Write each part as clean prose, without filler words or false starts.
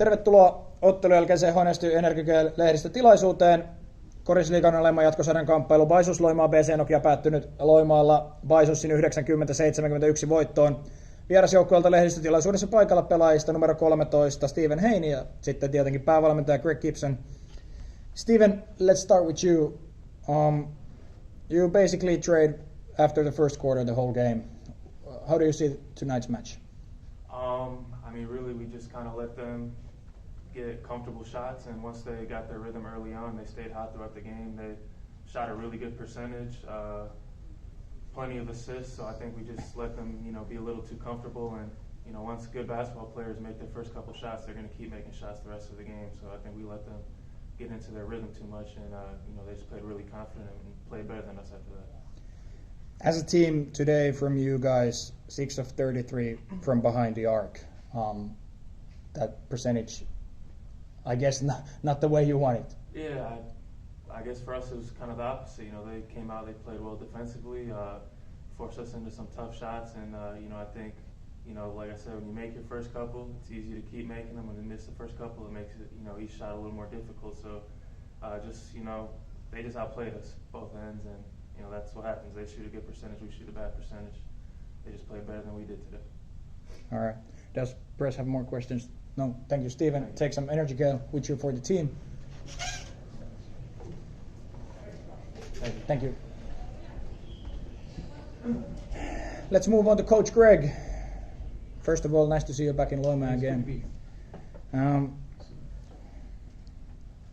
Tervetuloa ottelun jälkeiseen Honesti Energikeen lehdistötilaisuuteen. Korisliigan alemman jatkosarjan kamppailu Bisons Loimaa BC Nokia päättynyt Loimaalla Bisonsin 90-71 voittoon. Vierasjoukkueelta lehdistötilaisuudessa paikalla pelaajista numero 13 Stephen Heine ja sitten tietenkin päävalmentaja Greg Gibson. Stephen, let's start with you. You basically trade after the first quarter the whole game. How do you see tonight's match? Really, we just kind of let them get comfortable shots, and once they got their rhythm early on, they stayed hot throughout the game. They shot a really good percentage, plenty of assists, so I think we just let them, be a little too comfortable, and, once good basketball players make their first couple shots, they're going to keep making shots the rest of the game, so I think we let them get into their rhythm too much, and, they just played really confident and played better than us after that. As a team today from you guys, 6 of 33 from behind the arc. That percentage, I guess, not the way you want it. Yeah, I guess for us it was kind of the opposite. They came out, they played well defensively, forced us into some tough shots, and I think, like I said, when you make your first couple, it's easy to keep making them. When you miss the first couple, it makes it, each shot a little more difficult. So, they just outplayed us both ends, and that's what happens. They shoot a good percentage, we shoot a bad percentage. They just played better than we did today. All right. Does press have more questions? No. Thank you, Stephen. Take some energy gel with you for the team. Thank you. Let's move on to Coach Greg. First of all, nice to see you back in Loimaa again.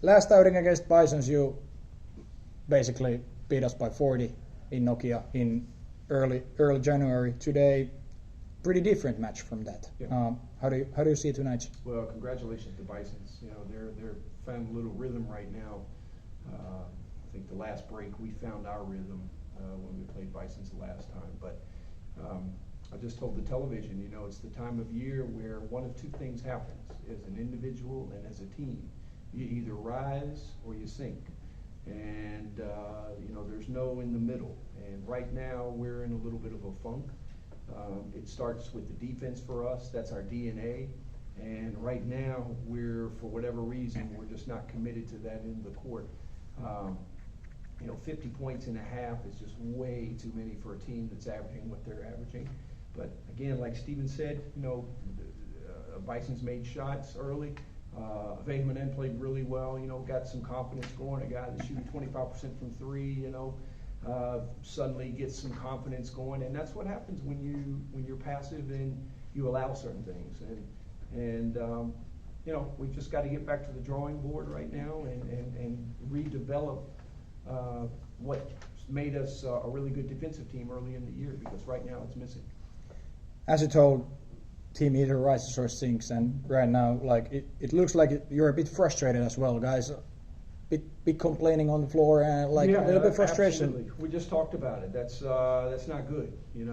Last outing against Bisons, you basically beat us by 40 in Nokia in early January. Today, pretty different match from that. Yeah. How do you see tonight? Well, congratulations to Bisons. They're found a little rhythm right now. I think the last break we found our rhythm when we played Bisons the last time. But I just told the television, it's the time of year where one of two things happens: as an individual and as a team. You either rise or you sink, and there's no in the middle. And right now we're in a little bit of a funk. It starts with the defense for us. That's our DNA. And right now, for whatever reason, we're just not committed to that in the court. 50 points and a half is just way too many for a team that's averaging what they're averaging. But again, like Steven said, Bison's made shots early. Vehmanen played really well, got some confidence going. A guy that's shooting 25% from three, suddenly gets some confidence going, and that's what happens when you're passive and you allow certain things. And we've just got to get back to the drawing board right now and redevelop what made us a really good defensive team early in the year, because right now it's missing. As you told, team either rises or sinks, and right now, it looks like you're a bit frustrated as well, guys. Bit complaining on the floor and a little bit frustration. Absolutely. We just talked about it. That's not good. It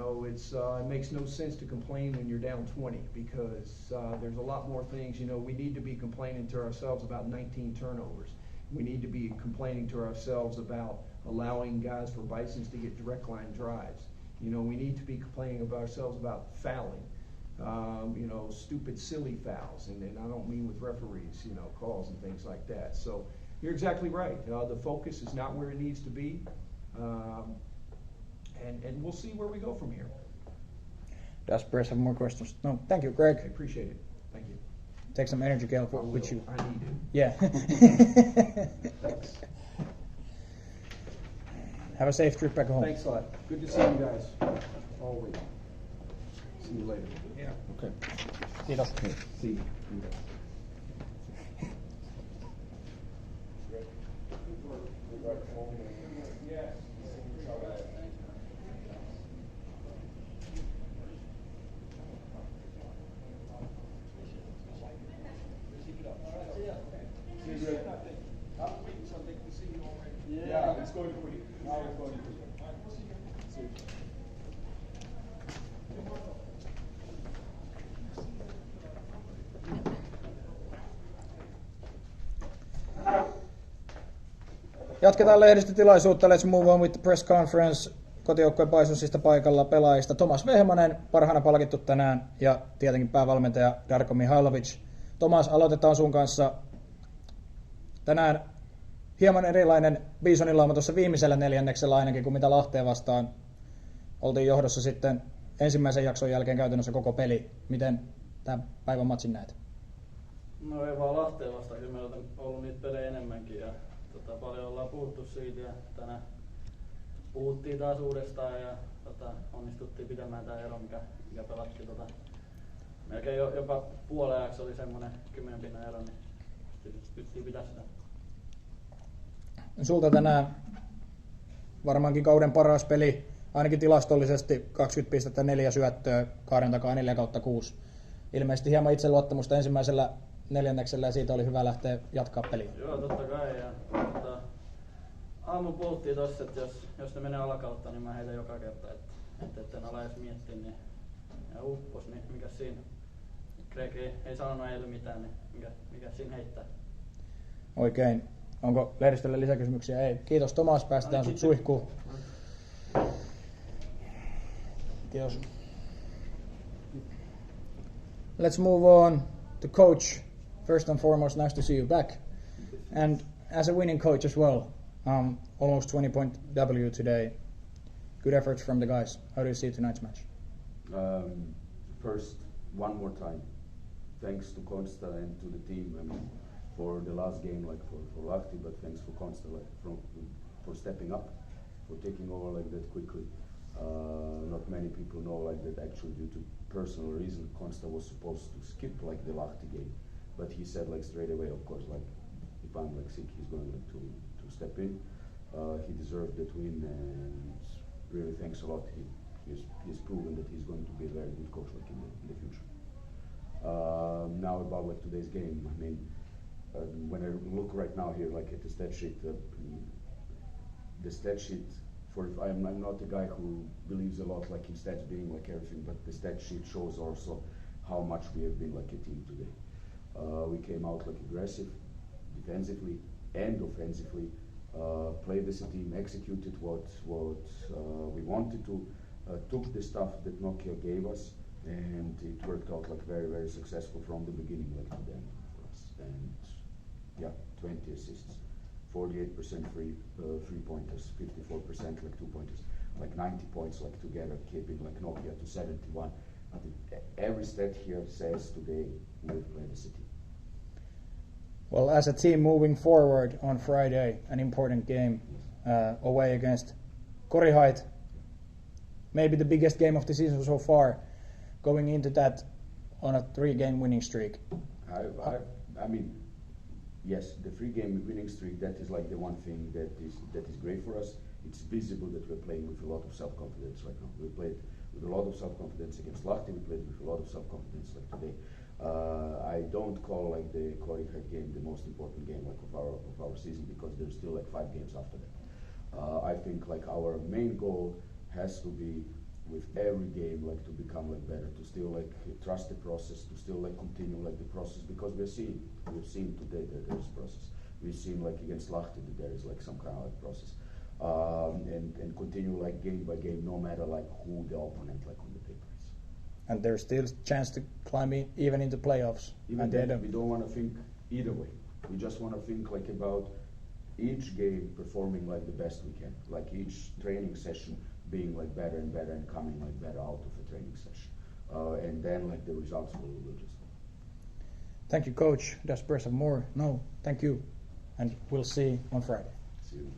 makes no sense to complain when you're down 20, because there's a lot more things. We need to be complaining to ourselves about 19 turnovers. We need to be complaining to ourselves about allowing guys for Bisons to get direct line drives. We need to be complaining about ourselves about fouling. Stupid, silly fouls, and I don't mean with referees, calls and things like that. So you're exactly right. The focus is not where it needs to be, and we'll see where we go from here. Does Press have more questions? No. Thank you, Greg. I appreciate it. Thank you. Take some energy gel with you. I need it. Yeah. Thanks. Have a safe trip back home. Thanks a lot. Good to see you guys. Always. See you later. Yeah. Okay. Kiitos. See you. Yeah, it's going quick. Now it's going quick. Jatketaan lehdistötilaisuutta. Let's move on with the press conference. Kotijoukkueen Bisonsista paikalla pelaajista Tomas Vehmanen, parhaana palkittu tänään, ja tietenkin päävalmentaja Darko Mihailovic. Tomas, aloitetaan sun kanssa. Tänään hieman erilainen Bisonin Loimaa tuossa viimeisellä neljänneksellä ainakin kuin mitä Lahteen vastaan. Oltiin johdossa sitten ensimmäisen jakson jälkeen käytännössä koko peli. Miten tämän päivän matsin näet? No ei vaan Lahteen vasta, kyllä meillä on ollut niitä pelejä enemmänkin ja paljon ollaan puhuttu siitä ja tänään puhuttiin taas uudestaan ja onnistuttiin pitämään tämä ero, mikä pelattiin melkein jopa puolen ajaksi oli semmoinen 10 pinnan ero, niin pystyttiin pitää sitä. Sulta tänään varmaankin kauden paras peli, ainakin tilastollisesti 20 pistettä, 4 syöttöä, kaaren takaa 4/6. Ilmeisesti hieman itseluottamusta ensimmäisellä neljänneksellä ja siitä oli hyvä lähteä jatkaa peliä. Joo, totta kai. Ja, aamulla puhuttiin tossa, että jos ne menee alakautta, niin mä heitän joka kerta, että en ala edes miettiä. Niin, ja uppos, niin mikä siinä? Greg ei sanonut eilen mitään, niin mikä siinä heittää? Oikein. Onko lehdistölle lisäkysymyksiä? Ei. Kiitos Tomas, päästään sut suihkuun. Kiitos. Let's move on to coach. First and foremost, nice to see you back. And as a winning coach as well, almost 20-point W today. Good efforts from the guys. How do you see tonight's match? First, one more time, thanks to Konsta and to the team for the last game, like for Lahti, but thanks for Konsta for stepping up, for taking over like that quickly. Not many people know like that actually due to personal reason Konsta was supposed to skip like the Lahti game, but he said like straight away, of course, like if I'm like sick, he's going like to step in. He deserved that win and really thanks a lot. He's proven that he's going to be a very good coach like in the future. Now about like today's game, I mean, when I look right now here like at the stat sheet, I'm not a guy who believes a lot like in stats being like everything, but the stat sheet shows also how much we have been like a team today. We came out like aggressive, defensively and offensively, played as a team, executed what we wanted to, took the stuff that Nokia gave us, and it worked out like very, very successful from the beginning like to the end for us. And yeah, 20 assists. 48% three pointers, 54% like 2-pointers, like 90 points like together, keeping like Nokia to 71. Every stat here says today we've played as a team. Well, as a team moving forward on Friday, an important game away against Korihait, maybe the biggest game of the season so far, going into that on a 3-game winning streak. I mean, yes, the 3-game winning streak, that is like the one thing that is great for us. It's visible that we're playing with a lot of self-confidence right now. We played with a lot of self-confidence against Lahti, we played with a lot of self-confidence like today. I don't call like the Korihait game the most important game like of our season because there's still like 5 games after that. I think like our main goal has to be with every game like to become like better, to still like trust the process, to still like continue like the process because we've seen today that there is process. We've seen like against Lahti that there is like some kind of like process, and continue like game by game, no matter like who the opponent like on the paper is. And there's still chance to climb even into playoffs. Even then, we don't want to think either way. We just want to think like about each game performing like the best we can, like each training session being like better and better and coming like better out of a training session, and then like the results will just come. Thank you, Coach. Does Press have more? No, thank you, and we'll see on Friday. See you.